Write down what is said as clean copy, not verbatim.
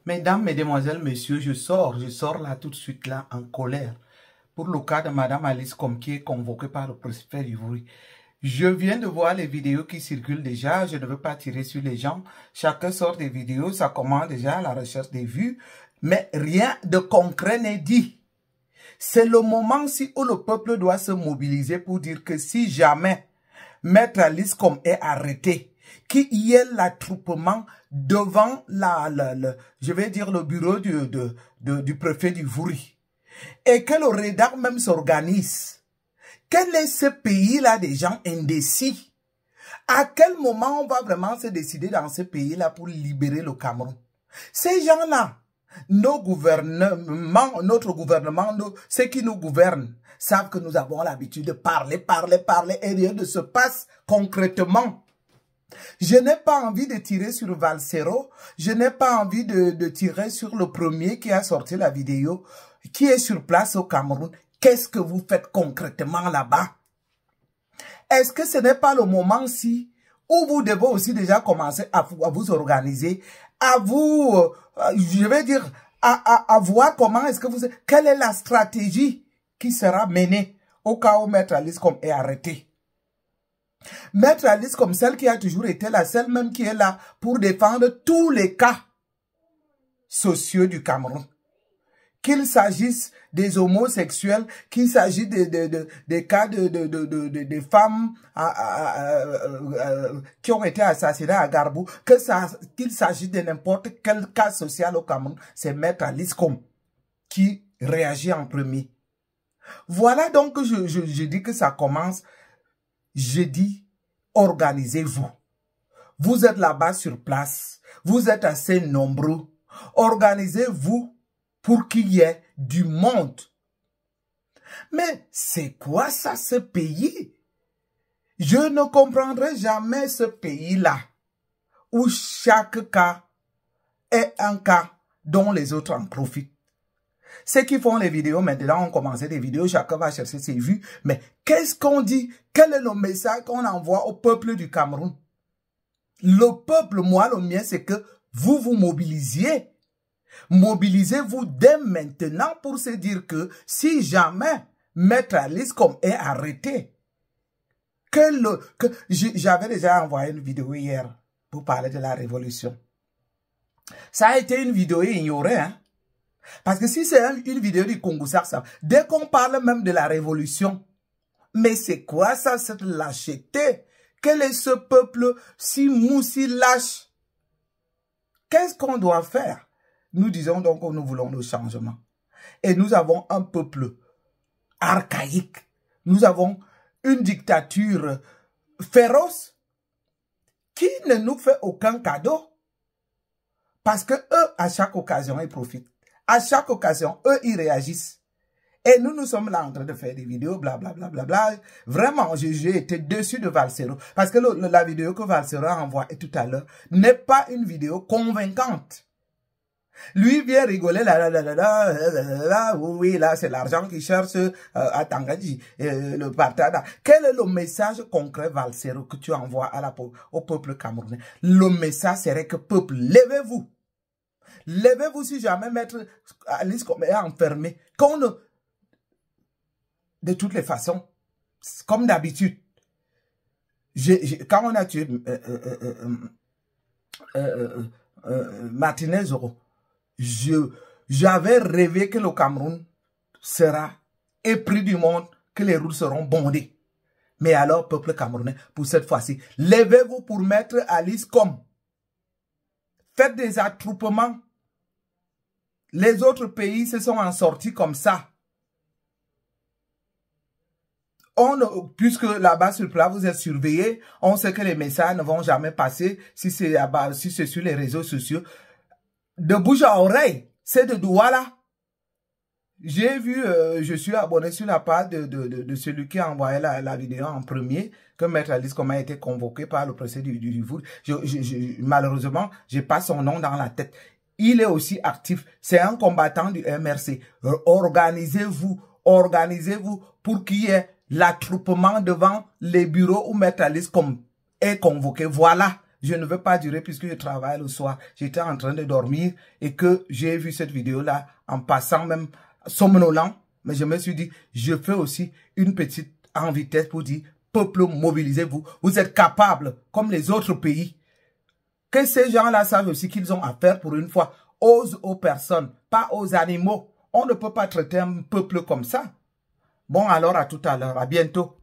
Mesdames, Mesdemoiselles, Messieurs, je sors là tout de suite là en colère pour le cas de Madame Alice Combes qui est convoquée par le préfet d'Ivry. Je viens de voir les vidéos qui circulent déjà, je ne veux pas tirer sur les gens. Chacun sort des vidéos, ça commence déjà à la recherche des vues, mais rien de concret n'est dit. C'est le moment-ci où le peuple doit se mobiliser pour dire que si jamais Maître Alice Combes est arrêté, qu'il y ait l'attroupement devant je vais dire le bureau du préfet d'Ivry et que le REDAC même s'organise. Quel est ce pays-là des gens indécis? À quel moment on va vraiment se décider dans ce pays-là pour libérer le Cameroun? Ces gens-là, notre gouvernement, ceux qui nous gouvernent, savent que nous avons l'habitude de parler et rien ne se passe concrètement. Je n'ai pas envie de tirer sur Valsero, je n'ai pas envie de tirer sur le premier qui a sorti la vidéo, qui est sur place au Cameroun. Qu'est-ce que vous faites concrètement là-bas? Est-ce que ce n'est pas le moment-ci où vous devez aussi déjà commencer à vous organiser, à vous, je vais dire, à voir comment est-ce que quelle est la stratégie qui sera menée au cas où Maître Alice Combes est arrêté? Maître Alice Combes, celle qui a toujours été la seule même qui est là pour défendre tous les cas sociaux du Cameroun. Qu'il s'agisse des homosexuels, qu'il s'agisse des cas de femmes qui ont été assassinées à Garbou, qu'il s'agisse de n'importe quel cas social au Cameroun, c'est Maître Alice Combes qui réagit en premier. Voilà donc que je dis que ça commence. Je dis, organisez-vous. Vous êtes là-bas sur place. Vous êtes assez nombreux. Organisez-vous pour qu'il y ait du monde. Mais c'est quoi ça, ce pays? Je ne comprendrai jamais ce pays-là où chaque cas est un cas dont les autres en profitent. Ceux qui font les vidéos maintenant ont commencé des vidéos, chacun va chercher ses vues. Mais qu'est-ce qu'on dit? Quel est le message qu'on envoie au peuple du Cameroun? Le peuple, moi, le mien, c'est que vous vous mobilisiez. Mobilisez-vous dès maintenant pour se dire que si jamais Maître Alice Combes est arrêté, j'avais déjà envoyé une vidéo hier pour parler de la révolution. Ça a été une vidéo ignorée, hein? Parce que si c'est une vidéo du Congo, ça, dès qu'on parle même de la révolution, mais c'est quoi ça, cette lâcheté? Quel est ce peuple si mou, si lâche? Qu'est-ce qu'on doit faire? Nous disons donc que nous voulons le changement. Et nous avons un peuple archaïque. Nous avons une dictature féroce qui ne nous fait aucun cadeau. Parce que eux, à chaque occasion, ils profitent. À chaque occasion, eux, ils réagissent. Et nous sommes là en train de faire des vidéos, blablabla. Bla, bla, bla, bla. Vraiment, j'ai été déçu de Valsero. Parce que la vidéo que Valsero a envoyée tout à l'heure n'est pas une vidéo convaincante. Lui vient rigoler, oui, là, c'est l'argent qu'il cherche à Tangadji, le partage. Quel est le message concret, Valsero, que tu envoies au peuple camerounais? Le message serait que, peuple, levez-vous. Levez-vous si jamais Maître Alice Combes est enfermé. De toutes les façons, comme d'habitude, quand on a tué Martinez Zoro, j'avais rêvé que le Cameroun sera épris du monde, que les routes seront bondées. Mais alors, peuple camerounais, pour cette fois-ci, levez-vous pour Maître Alice Combes. Faites des attroupements. Les autres pays se sont en sortis comme ça. Puisque là-bas sur place, vous êtes surveillés, on sait que les messages ne vont jamais passer si c'est sur les réseaux sociaux. De bouche à oreille, c'est de Douala. J'ai vu, je suis abonné sur la page de celui qui a envoyé la vidéo en premier, que Maître Alice Combes a été convoqué par le procès du malheureusement, je n'ai pas son nom dans la tête. Il est aussi actif. C'est un combattant du MRC. Organisez-vous pour qu'il y ait l'attroupement devant les bureaux où Maître Alice Combes est convoqué. Voilà. je ne veux pas durer puisque je travaille le soir. J'étais en train de dormir et que j'ai vu cette vidéo-là en passant même somnolent. Mais je me suis dit, je fais aussi une petite en vitesse pour dire, peuple, mobilisez-vous. Vous êtes capables, comme les autres pays. Que ces gens-là savent aussi qu'ils ont affaire pour une fois aux personnes, pas aux animaux. On ne peut pas traiter un peuple comme ça. Bon, alors à tout à l'heure. À bientôt.